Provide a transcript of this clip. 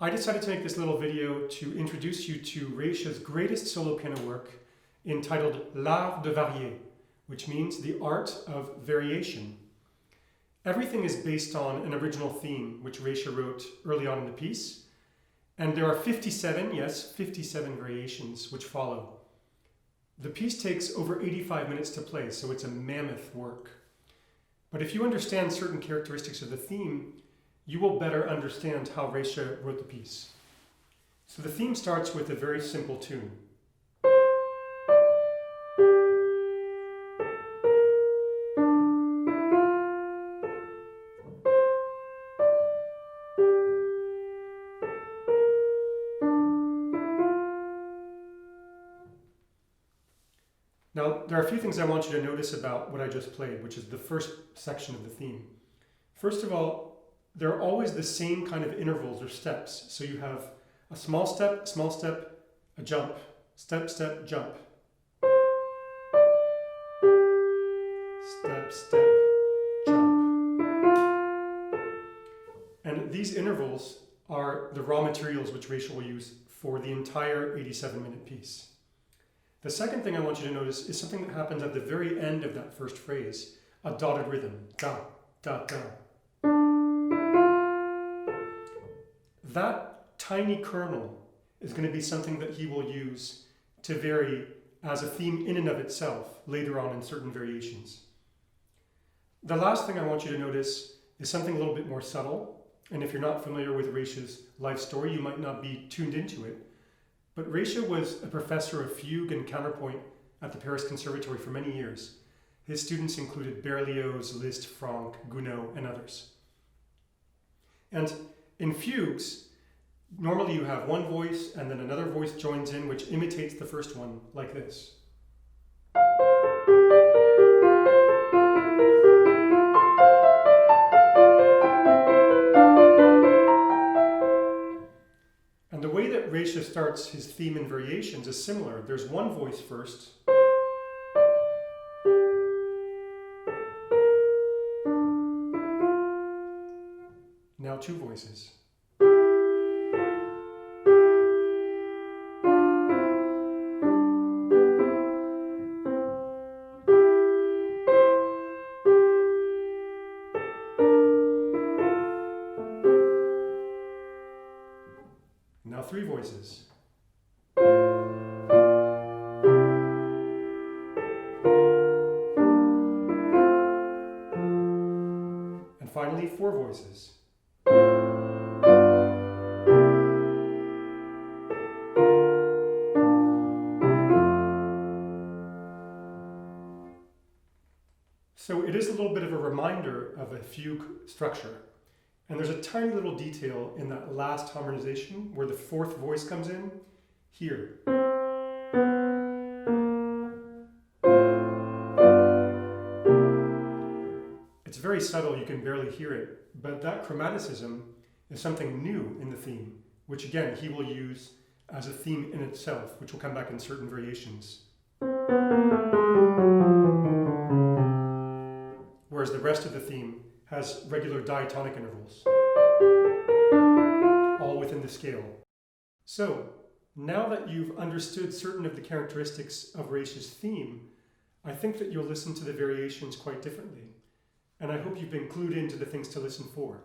I decided to make this little video to introduce you to Reicha's greatest solo piano work entitled L'Art de Varier, which means the art of variation. Everything is based on an original theme which Reicha wrote early on in the piece, and there are 57, yes, 57 variations which follow. The piece takes over 85 minutes to play, so it's a mammoth work. But if you understand certain characteristics of the theme, you will better understand how Reicha wrote the piece. So the theme starts with a very simple tune. Now, there are a few things I want you to notice about what I just played, which is the first section of the theme. First of all, there are always the same kind of intervals or steps. So you have a small step, a jump, step, step, jump. Step, step, jump. And these intervals are the raw materials which Reicha will use for the entire 87-minute piece. The second thing I want you to notice is something that happens at the very end of that first phrase, a dotted rhythm, da, da, da. That tiny kernel is going to be something that he will use to vary as a theme in and of itself later on in certain variations. The last thing I want you to notice is something a little bit more subtle, and if you're not familiar with Reicha's life story, you might not be tuned into it. But Reicha was a professor of fugue and counterpoint at the Paris Conservatory for many years. His students included Berlioz, Liszt, Franck, Gounod, and others. And in fugues, normally you have one voice and then another voice joins in which imitates the first one, like this. And the way that Reicha starts his theme and variations is similar. There's one voice first, now two voices. Now three voices. And finally, four voices. So it is a little bit of a reminder of a fugue structure. And there's a tiny little detail in that last harmonization where the fourth voice comes in, here. It's very subtle, you can barely hear it, but that chromaticism is something new in the theme, which again, he will use as a theme in itself, which will come back in certain variations. Whereas the rest of the theme has regular diatonic intervals, all within the scale. So, now that you've understood certain of the characteristics of Reicha's theme, I think that you'll listen to the variations quite differently, and I hope you've been clued into the things to listen for.